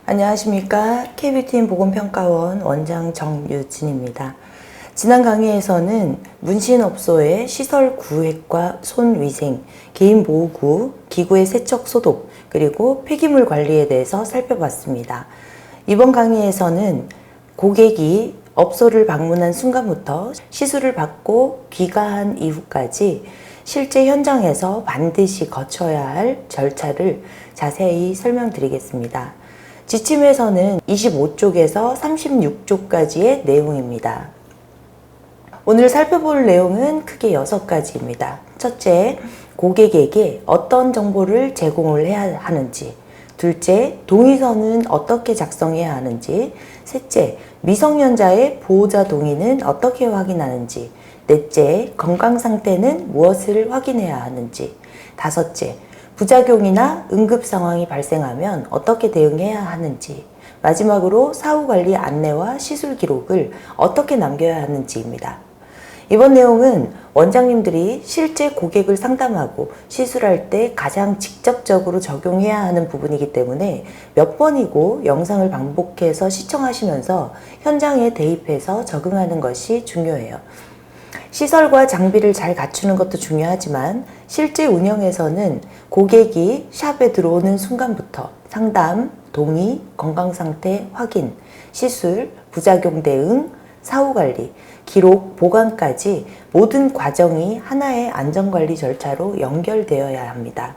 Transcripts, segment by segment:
안녕하십니까. KBTN 보건평가원 원장 정유진입니다. 지난 강의에서는 문신업소의 시설 구획과 손위생, 개인보호구, 기구의 세척 소독, 그리고 폐기물 관리에 대해서 살펴봤습니다. 이번 강의에서는 고객이 업소를 방문한 순간부터 시술을 받고 귀가한 이후까지 실제 현장에서 반드시 거쳐야 할 절차를 자세히 설명드리겠습니다. 지침에서는 25쪽에서 36쪽까지의 내용입니다. 오늘 살펴볼 내용은 크게 6가지입니다. 첫째, 고객에게 어떤 정보를 제공을 해야 하는지. 둘째, 동의서는 어떻게 작성해야 하는지. 셋째, 미성년자의 보호자 동의는 어떻게 확인하는지. 넷째, 건강 상태는 무엇을 확인해야 하는지. 다섯째, 부작용이나 응급 상황이 발생하면 어떻게 대응해야 하는지. 마지막으로 사후관리 안내와 시술 기록을 어떻게 남겨야 하는지입니다. 이번 내용은 원장님들이 실제 고객을 상담하고 시술할 때 가장 직접적으로 적용해야 하는 부분이기 때문에 몇 번이고 영상을 반복해서 시청하시면서 현장에 대입해서 적응하는 것이 중요해요. 시설과 장비를 잘 갖추는 것도 중요하지만 실제 운영에서는 고객이 샵에 들어오는 순간부터 상담, 동의, 건강상태 확인, 시술, 부작용 대응, 사후관리, 기록, 보관까지 모든 과정이 하나의 안전관리 절차로 연결되어야 합니다.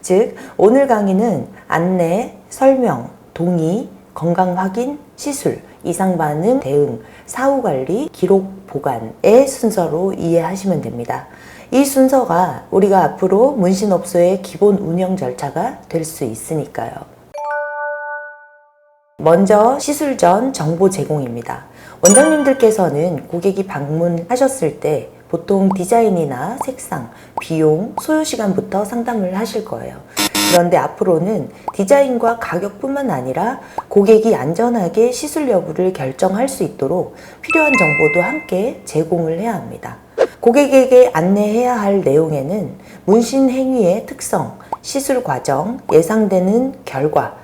즉, 오늘 강의는 안내, 설명, 동의, 건강확인, 시술, 이상반응 대응, 사후관리, 기록, 보관의 순서로 이해하시면 됩니다. 이 순서가 우리가 앞으로 문신업소의 기본 운영 절차가 될 수 있으니까요. 먼저 시술 전 정보 제공입니다. 원장님들께서는 고객이 방문하셨을 때 보통 디자인이나 색상, 비용, 소요 시간부터 상담을 하실 거예요. 그런데 앞으로는 디자인과 가격뿐만 아니라 고객이 안전하게 시술 여부를 결정할 수 있도록 필요한 정보도 함께 제공을 해야 합니다. 고객에게 안내해야 할 내용에는 문신 행위의 특성, 시술 과정, 예상되는 결과,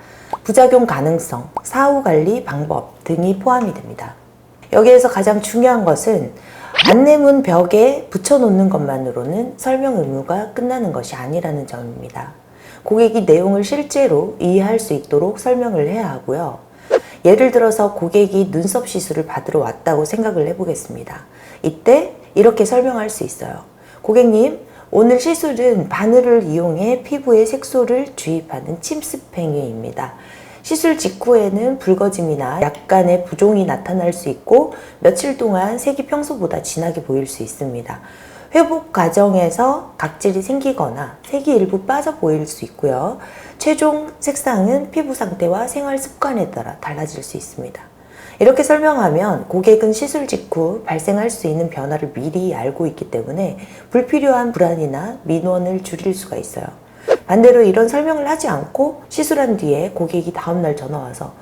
부작용 가능성, 사후관리 방법 등이 포함이 됩니다. 여기에서 가장 중요한 것은 안내문 벽에 붙여놓는 것만으로는 설명 의무가 끝나는 것이 아니라는 점입니다. 고객이 내용을 실제로 이해할 수 있도록 설명을 해야 하고요. 예를 들어서 고객이 눈썹 시술을 받으러 왔다고 생각을 해보겠습니다. 이때 이렇게 설명할 수 있어요. 고객님, 오늘 시술은 바늘을 이용해 피부에 색소를 주입하는 침습 행위입니다. 시술 직후에는 붉어짐이나 약간의 부종이 나타날 수 있고 며칠 동안 색이 평소보다 진하게 보일 수 있습니다. 회복 과정에서 각질이 생기거나 색이 일부 빠져 보일 수 있고요. 최종 색상은 피부 상태와 생활 습관에 따라 달라질 수 있습니다. 이렇게 설명하면 고객은 시술 직후 발생할 수 있는 변화를 미리 알고 있기 때문에 불필요한 불안이나 민원을 줄일 수가 있어요. 반대로 이런 설명을 하지 않고 시술한 뒤에 고객이 다음날 전화와서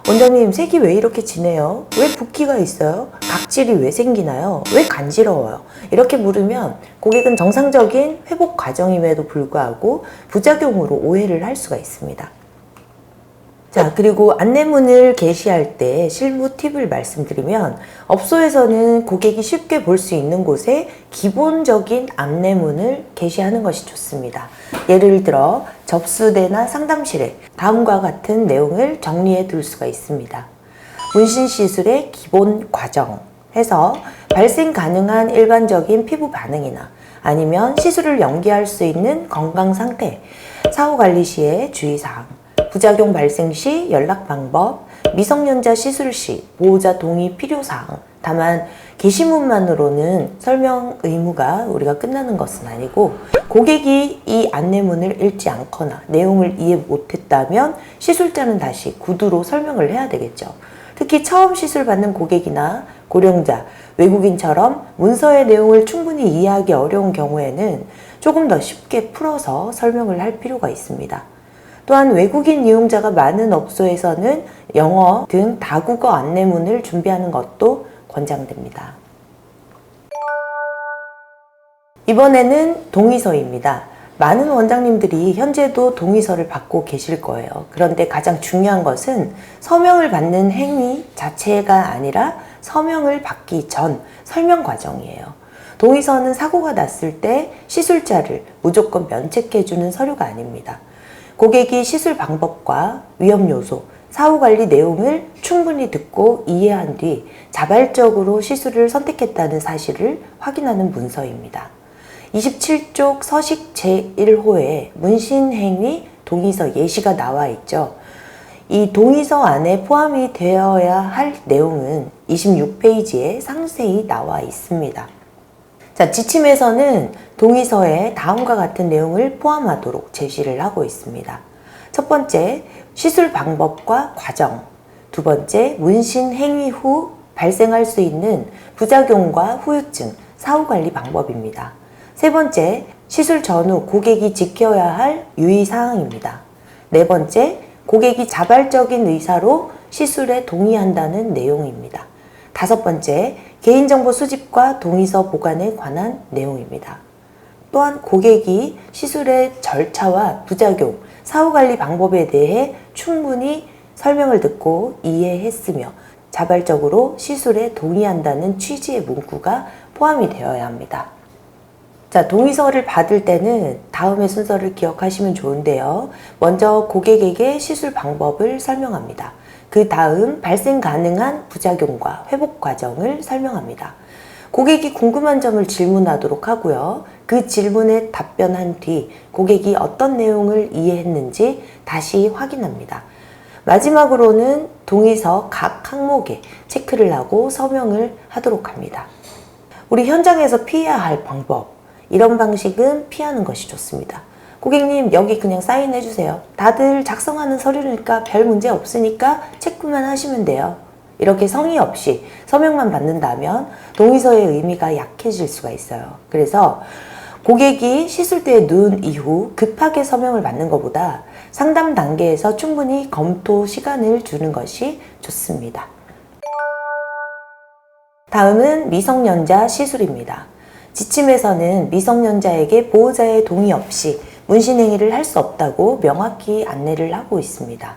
원장님, 색이 왜 이렇게 진해요? 왜 붓기가 있어요? 각질이 왜 생기나요? 왜 간지러워요? 이렇게 물으면 고객은 정상적인 회복 과정임에도 불구하고 부작용으로 오해를 할 수가 있습니다. 자, 그리고 안내문을 게시할 때 실무 팁을 말씀드리면 업소에서는 고객이 쉽게 볼 수 있는 곳에 기본적인 안내문을 게시하는 것이 좋습니다. 예를 들어 접수대나 상담실에 다음과 같은 내용을 정리해 둘 수가 있습니다. 문신 시술의 기본 과정 해서 발생 가능한 일반적인 피부 반응이나 아니면 시술을 연기할 수 있는 건강 상태, 사후관리 시의 주의사항, 부작용 발생 시 연락 방법, 미성년자 시술 시 보호자 동의 필요사항. 다만 게시문만으로는 설명 의무가 우리가 끝나는 것은 아니고 고객이 이 안내문을 읽지 않거나 내용을 이해 못했다면 시술자는 다시 구두로 설명을 해야 되겠죠. 특히 처음 시술 받는 고객이나 고령자, 외국인처럼 문서의 내용을 충분히 이해하기 어려운 경우에는 조금 더 쉽게 풀어서 설명을 할 필요가 있습니다. 또한 외국인 이용자가 많은 업소에서는 영어 등 다국어 안내문을 준비하는 것도 권장됩니다. 이번에는 동의서입니다. 많은 원장님들이 현재도 동의서를 받고 계실 거예요. 그런데 가장 중요한 것은 서명을 받는 행위 자체가 아니라 서명을 받기 전 설명 과정이에요. 동의서는 사고가 났을 때 시술자를 무조건 면책해주는 서류가 아닙니다. 고객이 시술 방법과 위험 요소, 사후 관리 내용을 충분히 듣고 이해한 뒤 자발적으로 시술을 선택했다는 사실을 확인하는 문서입니다. 27쪽 서식 제1호에 문신행위 동의서 예시가 나와 있죠. 이 동의서 안에 포함이 되어야 할 내용은 26페이지에 상세히 나와 있습니다. 자, 지침에서는 동의서에 다음과 같은 내용을 포함하도록 제시를 하고 있습니다. 첫 번째, 시술 방법과 과정. 두 번째, 문신 행위 후 발생할 수 있는 부작용과 후유증, 사후 관리 방법입니다. 세 번째, 시술 전후 고객이 지켜야 할 유의사항입니다. 네 번째, 고객이 자발적인 의사로 시술에 동의한다는 내용입니다. 다섯 번째, 개인정보 수집과 동의서 보관에 관한 내용입니다. 또한 고객이 시술의 절차와 부작용, 사후관리 방법에 대해 충분히 설명을 듣고 이해했으며 자발적으로 시술에 동의한다는 취지의 문구가 포함이 되어야 합니다. 자, 동의서를 받을 때는 다음의 순서를 기억하시면 좋은데요. 먼저 고객에게 시술 방법을 설명합니다. 그 다음 발생 가능한 부작용과 회복 과정을 설명합니다. 고객이 궁금한 점을 질문하도록 하고요. 그 질문에 답변한 뒤 고객이 어떤 내용을 이해했는지 다시 확인합니다. 마지막으로는 동의서 각 항목에 체크를 하고 서명을 하도록 합니다. 우리 현장에서 피해야 할 방법, 이런 방식은 피하는 것이 좋습니다. 고객님, 여기 그냥 사인해 주세요. 다들 작성하는 서류니까 별 문제 없으니까 체크만 하시면 돼요. 이렇게 성의 없이 서명만 받는다면 동의서의 의미가 약해질 수가 있어요. 그래서 고객이 시술대에 누운 이후 급하게 서명을 받는 것보다 상담 단계에서 충분히 검토 시간을 주는 것이 좋습니다. 다음은 미성년자 시술입니다. 지침에서는 미성년자에게 보호자의 동의 없이 문신행위를 할 수 없다고 명확히 안내를 하고 있습니다.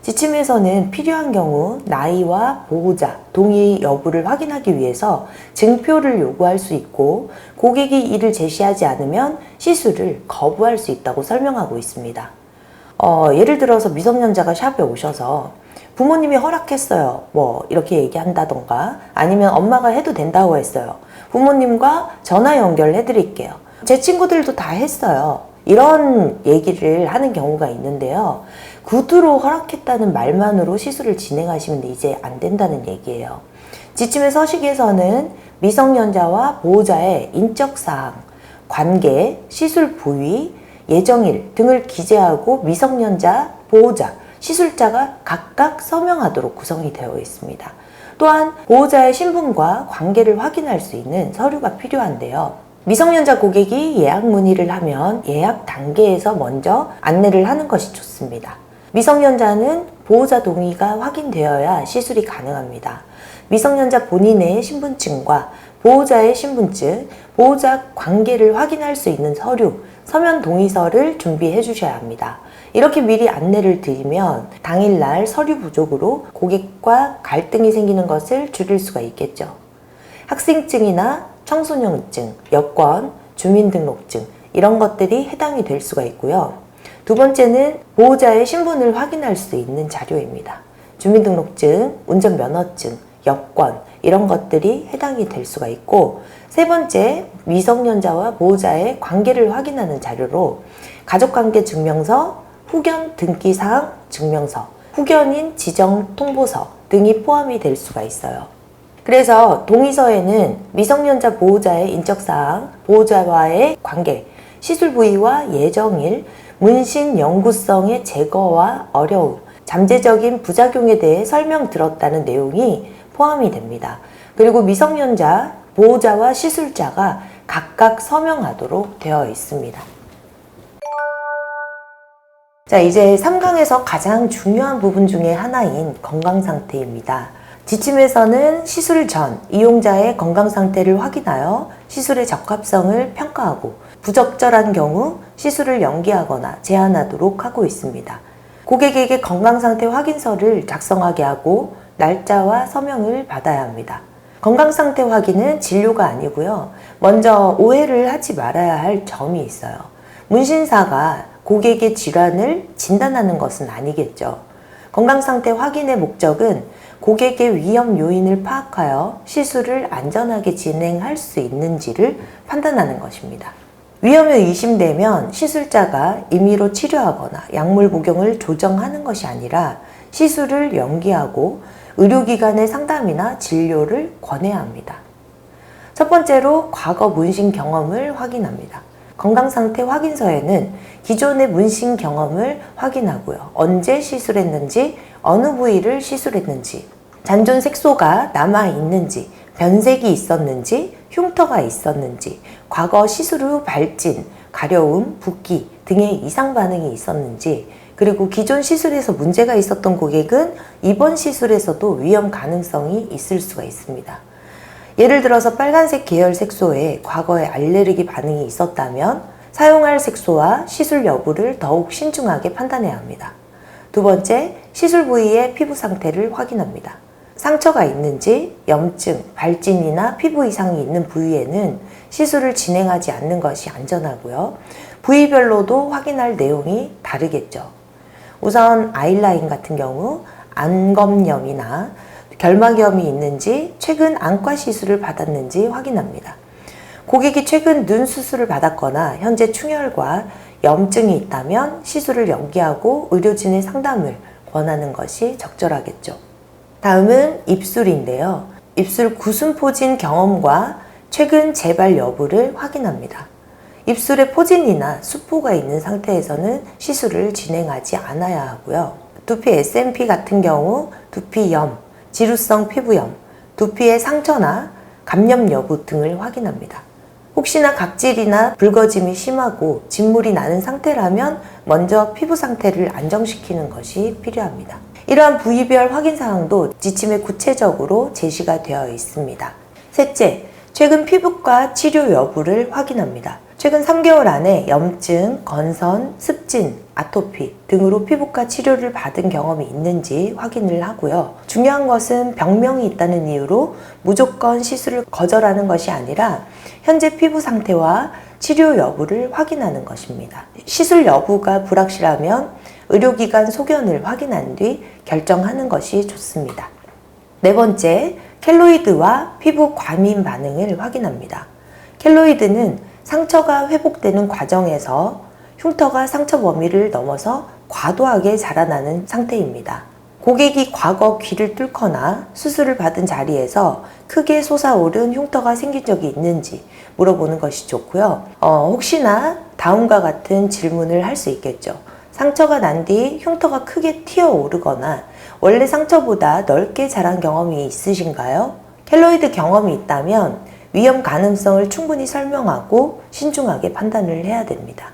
지침에서는 필요한 경우 나이와 보호자 동의 여부를 확인하기 위해서 증표를 요구할 수 있고 고객이 이를 제시하지 않으면 시술을 거부할 수 있다고 설명하고 있습니다. 예를 들어서 미성년자가 샵에 오셔서 부모님이 허락했어요. 이렇게 얘기한다던가 아니면 엄마가 해도 된다고 했어요. 부모님과 전화 연결해 드릴게요. 제 친구들도 다 했어요. 이런 얘기를 하는 경우가 있는데요. 구두로 허락했다는 말만으로 시술을 진행하시면 이제 안 된다는 얘기예요. 지침의 서식에서는 미성년자와 보호자의 인적사항, 관계, 시술 부위, 예정일 등을 기재하고 미성년자, 보호자, 시술자가 각각 서명하도록 구성이 되어 있습니다. 또한 보호자의 신분과 관계를 확인할 수 있는 서류가 필요한데요. 미성년자 고객이 예약 문의를 하면 예약 단계에서 먼저 안내를 하는 것이 좋습니다. 미성년자는 보호자 동의가 확인되어야 시술이 가능합니다. 미성년자 본인의 신분증과 보호자의 신분증, 보호자 관계를 확인할 수 있는 서류, 서면 동의서를 준비해 주셔야 합니다. 이렇게 미리 안내를 드리면 당일날 서류 부족으로 고객과 갈등이 생기는 것을 줄일 수가 있겠죠. 학생증이나 청소년증, 여권, 주민등록증 이런 것들이 해당이 될 수가 있고요. 두 번째는 보호자의 신분을 확인할 수 있는 자료입니다. 주민등록증, 운전면허증, 여권 이런 것들이 해당이 될 수가 있고 세 번째, 미성년자와 보호자의 관계를 확인하는 자료로 가족관계 증명서, 후견 등기사항 증명서, 후견인 지정 통보서 등이 포함이 될 수가 있어요. 그래서 동의서에는 미성년자 보호자의 인적사항, 보호자와의 관계, 시술 부위와 예정일, 문신 영구성의 제거와 어려움, 잠재적인 부작용에 대해 설명 들었다는 내용이 포함이 됩니다. 그리고 미성년자, 보호자와 시술자가 각각 서명하도록 되어 있습니다. 자, 이제 3강에서 가장 중요한 부분 중에 하나인 건강상태입니다. 지침에서는 시술 전 이용자의 건강상태를 확인하여 시술의 적합성을 평가하고 부적절한 경우 시술을 연기하거나 제한하도록 하고 있습니다. 고객에게 건강상태 확인서를 작성하게 하고 날짜와 서명을 받아야 합니다. 건강상태 확인은 진료가 아니고요. 먼저 오해를 하지 말아야 할 점이 있어요. 문신사가 고객의 질환을 진단하는 것은 아니겠죠. 건강상태 확인의 목적은 고객의 위험 요인을 파악하여 시술을 안전하게 진행할 수 있는지를 판단하는 것입니다. 위험이 의심되면 시술자가 임의로 치료하거나 약물 복용을 조정하는 것이 아니라 시술을 연기하고 의료기관의 상담이나 진료를 권해야 합니다. 첫 번째로 과거 문신 경험을 확인합니다. 건강상태 확인서에는 기존의 문신 경험을 확인하고요. 언제 시술했는지, 어느 부위를 시술했는지, 잔존 색소가 남아있는지, 변색이 있었는지, 흉터가 있었는지, 과거 시술 후 발진, 가려움, 붓기 등의 이상 반응이 있었는지, 그리고 기존 시술에서 문제가 있었던 고객은 이번 시술에서도 위험 가능성이 있을 수가 있습니다. 예를 들어서 빨간색 계열 색소에 과거에 알레르기 반응이 있었다면 사용할 색소와 시술 여부를 더욱 신중하게 판단해야 합니다. 두 번째, 시술 부위의 피부 상태를 확인합니다. 상처가 있는지, 염증, 발진이나 피부 이상이 있는 부위에는 시술을 진행하지 않는 것이 안전하고요. 부위별로도 확인할 내용이 다르겠죠. 우선 아이라인 같은 경우 안검염이나 결막염이 있는지, 최근 안과 시술을 받았는지 확인합니다. 고객이 최근 눈 수술을 받았거나 현재 충혈과 염증이 있다면 시술을 연기하고 의료진의 상담을 권하는 것이 적절하겠죠. 다음은 입술인데요. 입술 구순 포진 경험과 최근 재발 여부를 확인합니다. 입술에 포진이나 수포가 있는 상태에서는 시술을 진행하지 않아야 하고요. 두피 SMP 같은 경우 두피염, 지루성 피부염, 두피의 상처나 감염 여부 등을 확인합니다. 혹시나 각질이나 붉어짐이 심하고 진물이 나는 상태라면 먼저 피부 상태를 안정시키는 것이 필요합니다. 이러한 부위별 확인 사항도 지침에 구체적으로 제시가 되어 있습니다. 셋째, 최근 피부과 치료 여부를 확인합니다. 최근 3개월 안에 염증, 건선, 습진, 아토피 등으로 피부과 치료를 받은 경험이 있는지 확인을 하고요. 중요한 것은 병명이 있다는 이유로 무조건 시술을 거절하는 것이 아니라 현재 피부 상태와 치료 여부를 확인하는 것입니다. 시술 여부가 불확실하면 의료기관 소견을 확인한 뒤 결정하는 것이 좋습니다. 네 번째, 켈로이드와 피부 과민 반응을 확인합니다. 켈로이드는 상처가 회복되는 과정에서 흉터가 상처 범위를 넘어서 과도하게 자라나는 상태입니다. 고객이 과거 귀를 뚫거나 수술을 받은 자리에서 크게 솟아오른 흉터가 생긴 적이 있는지 물어보는 것이 좋고요. 혹시나 다음과 같은 질문을 할 수 있겠죠. 상처가 난 뒤 흉터가 크게 튀어오르거나 원래 상처보다 넓게 자란 경험이 있으신가요? 켈로이드 경험이 있다면 위험 가능성을 충분히 설명하고 신중하게 판단을 해야 됩니다.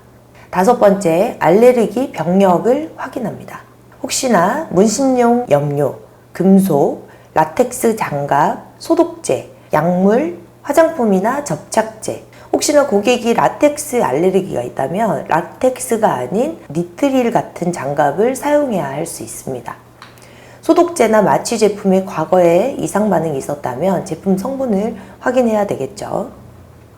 다섯 번째, 알레르기 병력을 확인합니다. 혹시나 문신용 염료, 금속, 라텍스 장갑, 소독제, 약물, 화장품이나 접착제, 혹시나 고객이 라텍스 알레르기가 있다면 라텍스가 아닌 니트릴 같은 장갑을 사용해야 할 수 있습니다. 소독제나 마취 제품에 과거에 이상 반응이 있었다면 제품 성분을 확인해야 되겠죠.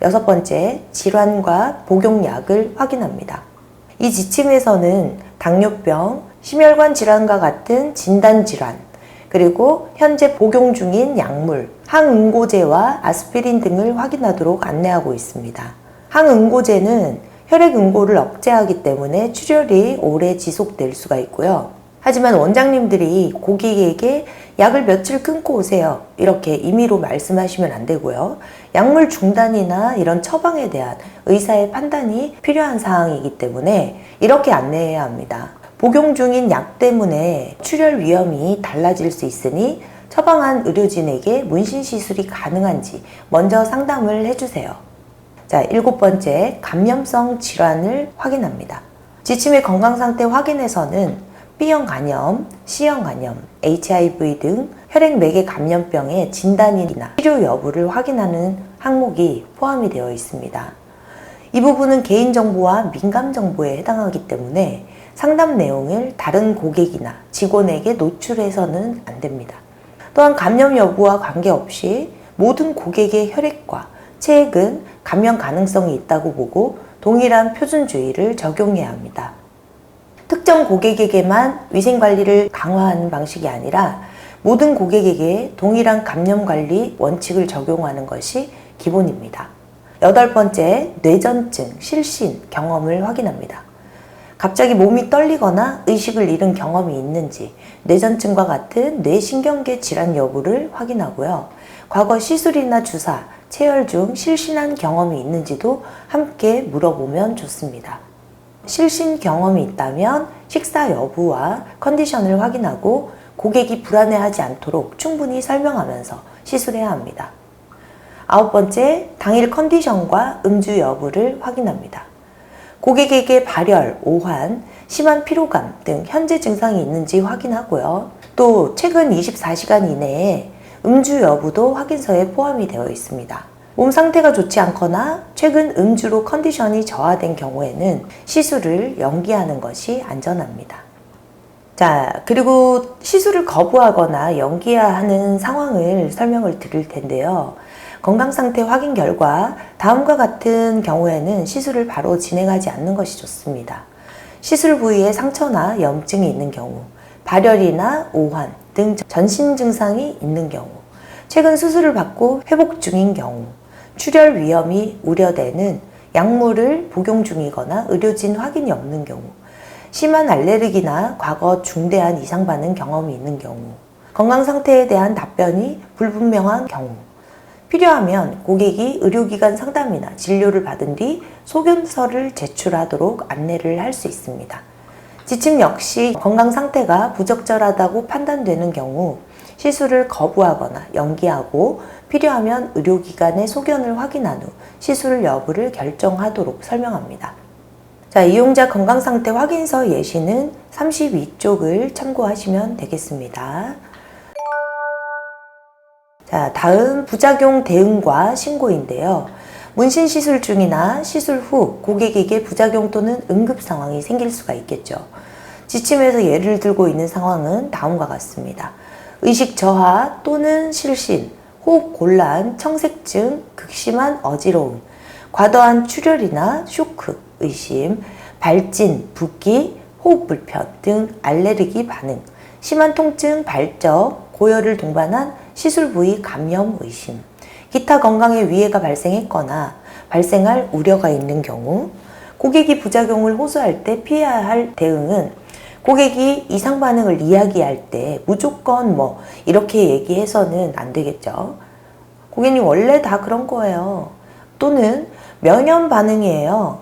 여섯 번째, 질환과 복용약을 확인합니다. 이 지침에서는 당뇨병, 심혈관 질환과 같은 진단 질환, 그리고 현재 복용 중인 약물, 항응고제와 아스피린 등을 확인하도록 안내하고 있습니다. 항응고제는 혈액응고를 억제하기 때문에 출혈이 오래 지속될 수가 있고요. 하지만 원장님들이 고객에게 약을 며칠 끊고 오세요, 이렇게 임의로 말씀하시면 안 되고요. 약물 중단이나 이런 처방에 대한 의사의 판단이 필요한 사항이기 때문에 이렇게 안내해야 합니다. 복용 중인 약 때문에 출혈 위험이 달라질 수 있으니 처방한 의료진에게 문신 시술이 가능한지 먼저 상담을 해주세요. 자, 일곱 번째, 감염성 질환을 확인합니다. 지침의 건강상태 확인에서는 B형 간염, C형 간염, HIV 등 혈액매개 감염병의 진단이나 치료 여부를 확인하는 항목이 포함이 되어 있습니다. 이 부분은 개인정보와 민감정보에 해당하기 때문에 상담 내용을 다른 고객이나 직원에게 노출해서는 안 됩니다. 또한 감염 여부와 관계없이 모든 고객의 혈액과 체액은 감염 가능성이 있다고 보고 동일한 표준주의를 적용해야 합니다. 특정 고객에게만 위생관리를 강화하는 방식이 아니라 모든 고객에게 동일한 감염관리 원칙을 적용하는 것이 기본입니다. 8번째, 뇌전증, 실신 경험을 확인합니다. 갑자기 몸이 떨리거나 의식을 잃은 경험이 있는지, 뇌전증과 같은 뇌신경계 질환 여부를 확인하고요. 과거 시술이나 주사, 체열 중 실신한 경험이 있는지도 함께 물어보면 좋습니다. 실신 경험이 있다면 식사 여부와 컨디션을 확인하고 고객이 불안해하지 않도록 충분히 설명하면서 시술해야 합니다. 9번째, 당일 컨디션과 음주 여부를 확인합니다. 고객에게 발열, 오한, 심한 피로감 등 현재 증상이 있는지 확인하고요. 또 최근 24시간 이내에 음주 여부도 확인서에 포함이 되어 있습니다. 몸 상태가 좋지 않거나 최근 음주로 컨디션이 저하된 경우에는 시술을 연기하는 것이 안전합니다. 자, 그리고 시술을 거부하거나 연기하는 상황을 설명을 드릴 텐데요. 건강상태 확인 결과 다음과 같은 경우에는 시술을 바로 진행하지 않는 것이 좋습니다. 시술 부위에 상처나 염증이 있는 경우, 발열이나 오한 등 전신 증상이 있는 경우, 최근 수술을 받고 회복 중인 경우, 출혈 위험이 우려되는 약물을 복용 중이거나 의료진 확인이 없는 경우, 심한 알레르기나 과거 중대한 이상 반응 경험이 있는 경우, 건강 상태에 대한 답변이 불분명한 경우, 필요하면 고객이 의료기관 상담이나 진료를 받은 뒤 소견서를 제출하도록 안내를 할 수 있습니다. 지침 역시 건강 상태가 부적절하다고 판단되는 경우 시술을 거부하거나 연기하고 필요하면 의료기관의 소견을 확인한 후 시술 여부를 결정하도록 설명합니다. 자, 이용자 건강상태 확인서 예시는 32쪽을 참고하시면 되겠습니다. 자, 다음 부작용 대응과 신고인데요. 문신 시술 중이나 시술 후 고객에게 부작용 또는 응급 상황이 생길 수가 있겠죠. 지침에서 예를 들고 있는 상황은 다음과 같습니다. 의식 저하 또는 실신, 호흡 곤란, 청색증, 극심한 어지러움, 과도한 출혈이나 쇼크, 의심, 발진, 붓기, 호흡 불편 등 알레르기 반응, 심한 통증, 발적, 고열을 동반한 시술 부위 감염 의심, 기타 건강에 위해가 발생했거나 발생할 우려가 있는 경우, 고객이 부작용을 호소할 때 피해야 할 대응은 고객이 이상 반응을 이야기할 때 무조건 이렇게 얘기해서는 안 되겠죠. 고객님 원래 다 그런 거예요. 또는 면역 반응이에요.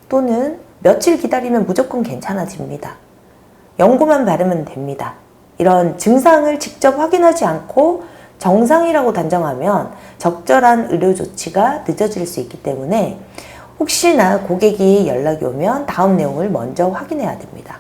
또는 며칠 기다리면 무조건 괜찮아집니다. 연고만 바르면 됩니다. 이런 증상을 직접 확인하지 않고 정상이라고 단정하면 적절한 의료 조치가 늦어질 수 있기 때문에 혹시나 고객이 연락이 오면 다음 내용을 먼저 확인해야 됩니다.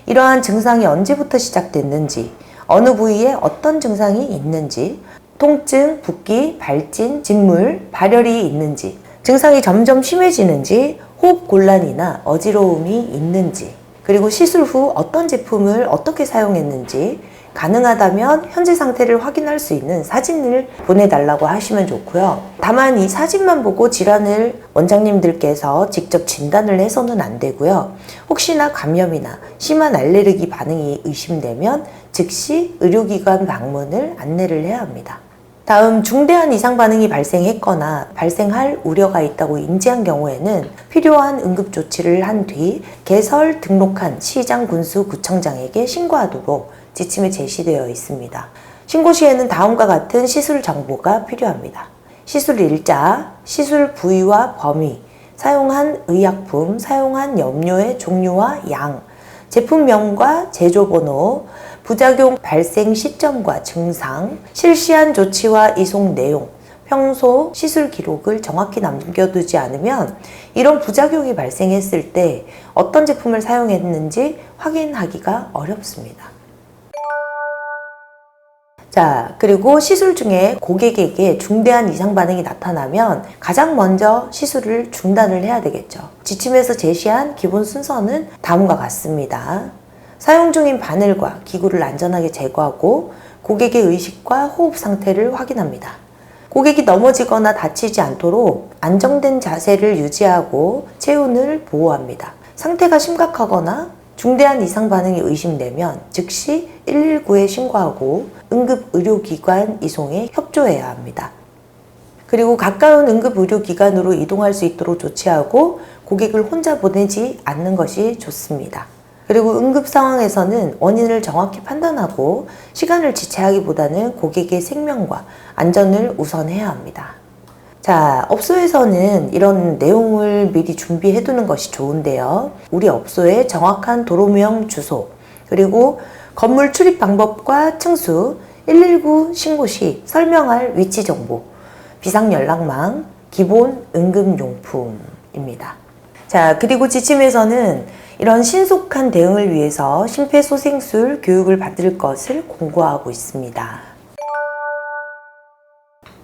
이러한 증상이 언제부터 시작됐는지, 어느 부위에 어떤 증상이 있는지, 통증, 붓기, 발진, 진물, 발열이 있는지, 증상이 점점 심해지는지, 호흡 곤란이나 어지러움이 있는지, 그리고 시술 후 어떤 제품을 어떻게 사용했는지, 가능하다면 현재 상태를 확인할 수 있는 사진을 보내달라고 하시면 좋고요. 다만 이 사진만 보고 질환을 원장님들께서 직접 진단을 해서는 안 되고요. 혹시나 감염이나 심한 알레르기 반응이 의심되면 즉시 의료기관 방문을 안내를 해야 합니다. 다음, 중대한 이상 반응이 발생했거나 발생할 우려가 있다고 인지한 경우에는 필요한 응급조치를 한 뒤 개설 등록한 시장, 군수, 구청장에게 신고하도록 지침에 제시되어 있습니다. 신고 시에는 다음과 같은 시술 정보가 필요합니다. 시술 일자, 시술 부위와 범위, 사용한 의약품, 사용한 염료의 종류와 양, 제품명과 제조번호, 부작용 발생 시점과 증상, 실시한 조치와 이송 내용, 평소 시술 기록을 정확히 남겨두지 않으면 이런 부작용이 발생했을 때 어떤 제품을 사용했는지 확인하기가 어렵습니다. 자, 그리고 시술 중에 고객에게 중대한 이상 반응이 나타나면 가장 먼저 시술을 중단을 해야 되겠죠. 지침에서 제시한 기본 순서는 다음과 같습니다. 사용 중인 바늘과 기구를 안전하게 제거하고 고객의 의식과 호흡 상태를 확인합니다. 고객이 넘어지거나 다치지 않도록 안정된 자세를 유지하고 체온을 보호합니다. 상태가 심각하거나 중대한 이상 반응이 의심되면 즉시 119에 신고하고 응급의료기관 이송에 협조해야 합니다. 그리고 가까운 응급의료기관으로 이동할 수 있도록 조치하고 고객을 혼자 보내지 않는 것이 좋습니다. 그리고 응급 상황에서는 원인을 정확히 판단하고 시간을 지체하기보다는 고객의 생명과 안전을 우선해야 합니다. 자, 업소에서는 이런 내용을 미리 준비해 두는 것이 좋은데요. 우리 업소의 정확한 도로명 주소, 그리고 건물 출입 방법과 층수, 119 신고 시 설명할 위치 정보, 비상연락망, 기본 응급용품입니다. 자, 그리고 지침에서는 이런 신속한 대응을 위해서 심폐소생술 교육을 받을 것을 공고하고 있습니다.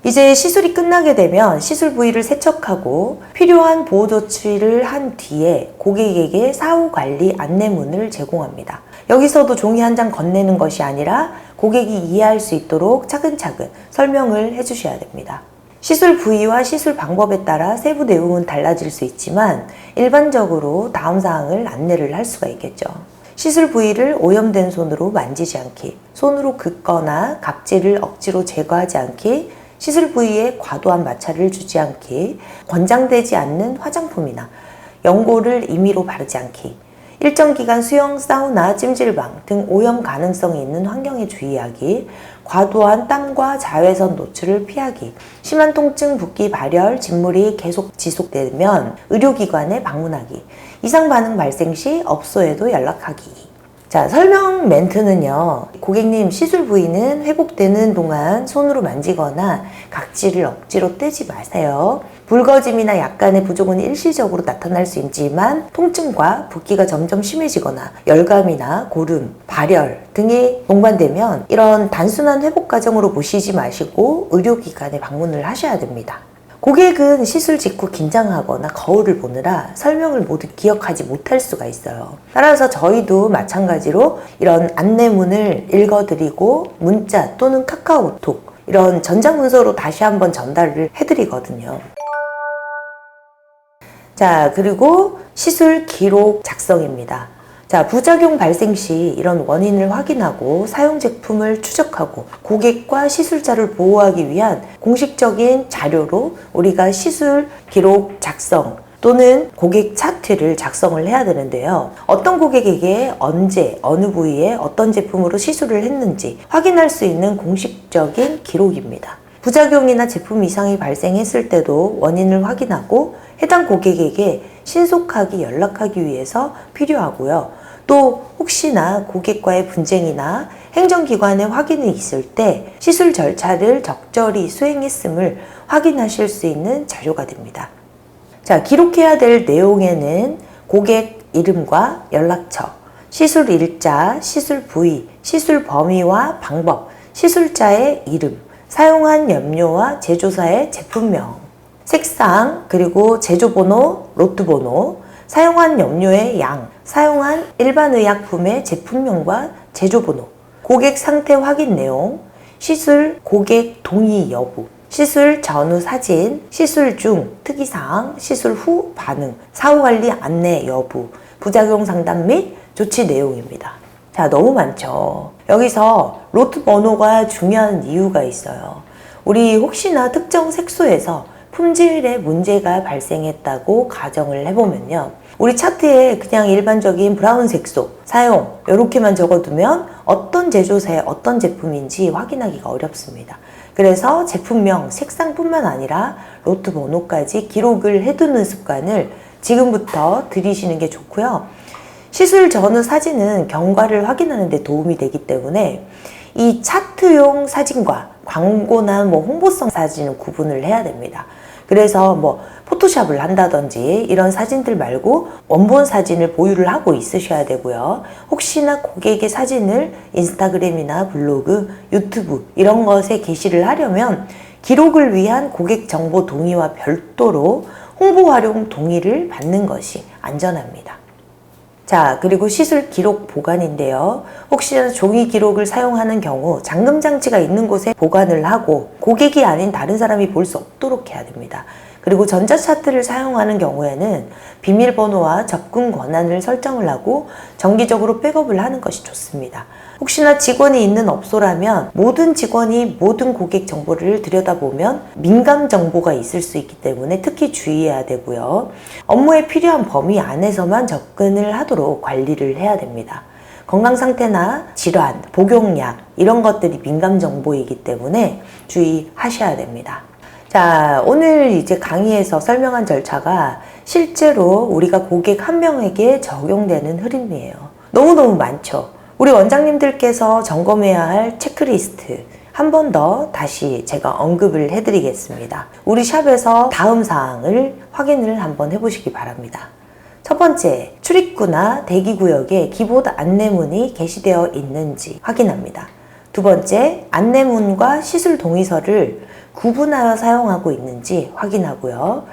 이제 시술이 끝나게 되면 시술 부위를 세척하고 필요한 보호 조치를 한 뒤에 고객에게 사후 관리 안내문을 제공합니다. 여기서도 종이 한 장 건네는 것이 아니라 고객이 이해할 수 있도록 차근차근 설명을 해주셔야 됩니다. 시술 부위와 시술 방법에 따라 세부 내용은 달라질 수 있지만 일반적으로 다음 사항을 안내를 할 수가 있겠죠. 시술 부위를 오염된 손으로 만지지 않기, 손으로 긋거나 각질을 억지로 제거하지 않기, 시술 부위에 과도한 마찰을 주지 않기, 권장되지 않는 화장품이나 연고를 임의로 바르지 않기, 일정 기간 수영, 사우나, 찜질방 등 오염 가능성이 있는 환경에 주의하기, 과도한 땀과 자외선 노출을 피하기, 심한 통증, 붓기, 발열, 진물이 계속 지속되면 의료기관에 방문하기, 이상 반응 발생 시 업소에도 연락하기. 자, 설명 멘트는요. 고객님, 시술 부위는 회복되는 동안 손으로 만지거나 각질을 억지로 떼지 마세요. 붉어짐이나 약간의 부종은 일시적으로 나타날 수 있지만 통증과 붓기가 점점 심해지거나 열감이나 고름, 발열 등이 동반되면 이런 단순한 회복 과정으로 보시지 마시고 의료기관에 방문을 하셔야 됩니다. 고객은 시술 직후 긴장하거나 거울을 보느라 설명을 모두 기억하지 못할 수가 있어요. 따라서 저희도 마찬가지로 이런 안내문을 읽어드리고 문자 또는 카카오톡 이런 전자문서로 다시 한번 전달을 해드리거든요. 자, 그리고 시술 기록 작성입니다. 자, 부작용 발생 시 이런 원인을 확인하고 사용 제품을 추적하고 고객과 시술자를 보호하기 위한 공식적인 자료로 우리가 시술 기록 작성 또는 고객 차트를 작성을 해야 되는데요. 어떤 고객에게 언제, 어느 부위에 어떤 제품으로 시술을 했는지 확인할 수 있는 공식적인 기록입니다. 부작용이나 제품 이상이 발생했을 때도 원인을 확인하고 해당 고객에게 신속하게 연락하기 위해서 필요하고요. 또 혹시나 고객과의 분쟁이나 행정기관의 확인이 있을 때 시술 절차를 적절히 수행했음을 확인하실 수 있는 자료가 됩니다. 자, 기록해야 될 내용에는 고객 이름과 연락처, 시술 일자, 시술 부위, 시술 범위와 방법, 시술자의 이름, 사용한 염료와 제조사의 제품명, 색상, 그리고 제조번호, 로트번호, 사용한 염료의 양, 사용한 일반 의약품의 제품명과 제조번호, 고객 상태 확인 내용, 시술 고객 동의 여부, 시술 전후 사진, 시술 중 특이사항, 시술 후 반응, 사후관리 안내 여부, 부작용 상담 및 조치 내용입니다. 자, 너무 많죠. 여기서 로트 번호가 중요한 이유가 있어요. 우리 혹시나 특정 색소에서 품질에 문제가 발생했다고 가정을 해보면요. 우리 차트에 그냥 일반적인 브라운 색소 사용 이렇게만 적어두면 어떤 제조사의 어떤 제품인지 확인하기가 어렵습니다. 그래서 제품명, 색상뿐만 아니라 로트 번호까지 기록을 해두는 습관을 지금부터 들이시는 게 좋고요. 시술 전후 사진은 경과를 확인하는 데 도움이 되기 때문에 이 차트용 사진과 광고나 홍보성 사진은 구분을 해야 됩니다. 그래서 뭐 포토샵을 한다든지 이런 사진들 말고 원본 사진을 보유를 하고 있으셔야 되고요. 혹시나 고객의 사진을 인스타그램이나 블로그, 유튜브 이런 것에 게시를 하려면 기록을 위한 고객 정보 동의와 별도로 홍보 활용 동의를 받는 것이 안전합니다. 자, 그리고 시술 기록 보관인데요. 혹시나 종이 기록을 사용하는 경우 잠금 장치가 있는 곳에 보관을 하고 고객이 아닌 다른 사람이 볼 수 없도록 해야 됩니다. 그리고 전자차트를 사용하는 경우에는 비밀번호와 접근 권한을 설정을 하고 정기적으로 백업을 하는 것이 좋습니다. 혹시나 직원이 있는 업소라면 모든 직원이 모든 고객 정보를 들여다보면 민감 정보가 있을 수 있기 때문에 특히 주의해야 되고요. 업무에 필요한 범위 안에서만 접근을 하도록 관리를 해야 됩니다. 건강 상태나 질환, 복용약 이런 것들이 민감 정보이기 때문에 주의하셔야 됩니다. 자, 오늘 이제 강의에서 설명한 절차가 실제로 우리가 고객 한 명에게 적용되는 흐름이에요. 너무너무 많죠. 우리 원장님들께서 점검해야 할 체크리스트 한 번 더 다시 제가 언급을 해드리겠습니다. 우리 샵에서 다음 사항을 확인을 한번 해보시기 바랍니다. 첫 번째, 출입구나 대기구역에 기본 안내문이 게시되어 있는지 확인합니다. 두 번째, 안내문과 시술 동의서를 구분하여 사용하고 있는지 확인하고요.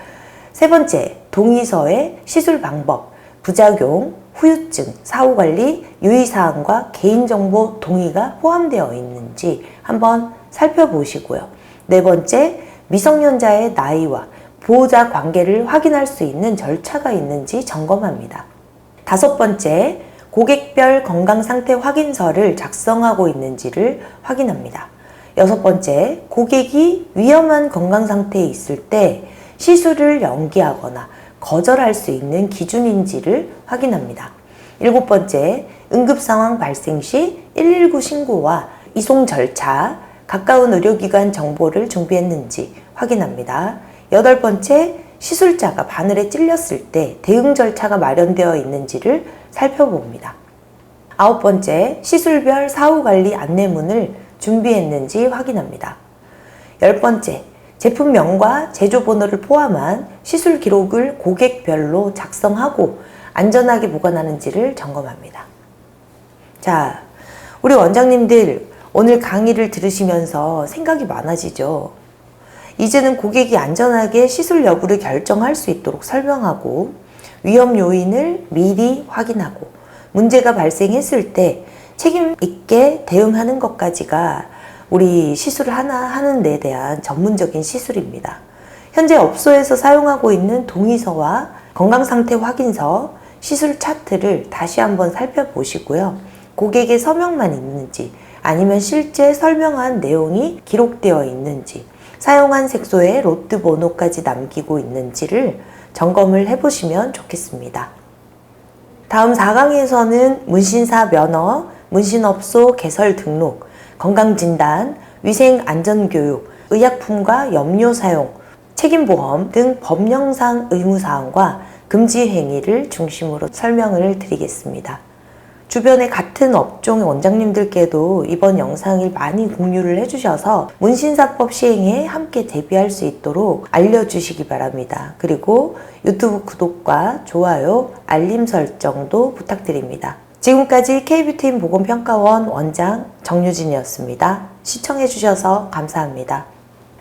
세 번째, 동의서에 시술 방법, 부작용, 후유증, 사후관리, 유의사항과 개인정보 동의가 포함되어 있는지 한번 살펴보시고요. 네 번째, 미성년자의 나이와 보호자 관계를 확인할 수 있는 절차가 있는지 점검합니다. 다섯 번째, 고객별 건강상태 확인서를 작성하고 있는지를 확인합니다. 여섯 번째, 고객이 위험한 건강상태에 있을 때 시술을 연기하거나 거절할 수 있는 기준인지를 확인합니다. 일곱 번째, 응급상황 발생 시 119 신고와 이송 절차, 가까운 의료기관 정보를 준비했는지 확인합니다. 여덟 번째, 시술자가 바늘에 찔렸을 때 대응 절차가 마련되어 있는지를 살펴봅니다. 아홉 번째, 시술별 사후관리 안내문을 준비했는지 확인합니다. 열 번째, 제품명과 제조번호를 포함한 시술 기록을 고객별로 작성하고 안전하게 보관하는지를 점검합니다. 자, 우리 원장님들 오늘 강의를 들으시면서 생각이 많아지죠? 이제는 고객이 안전하게 시술 여부를 결정할 수 있도록 설명하고 위험 요인을 미리 확인하고 문제가 발생했을 때 책임 있게 대응하는 것까지가 우리 시술을 하나 하는 데 대한 전문적인 시술입니다. 현재 업소에서 사용하고 있는 동의서와 건강상태 확인서, 시술 차트를 다시 한번 살펴보시고요. 고객의 서명만 있는지 아니면 실제 설명한 내용이 기록되어 있는지 사용한 색소의 로트 번호까지 남기고 있는지를 점검을 해보시면 좋겠습니다. 다음 4강에서는 문신사 면허, 문신업소 개설 등록, 건강진단, 위생안전교육, 의약품과 염료 사용, 책임보험 등 법령상 의무사항과 금지 행위를 중심으로 설명을 드리겠습니다. 주변의 같은 업종의 원장님들께도 이번 영상을 많이 공유를 해주셔서 문신사법 시행에 함께 대비할 수 있도록 알려주시기 바랍니다. 그리고 유튜브 구독과 좋아요, 알림 설정도 부탁드립니다. 지금까지 K뷰티인 보건평가원 원장 정유진이었습니다. 시청해주셔서 감사합니다.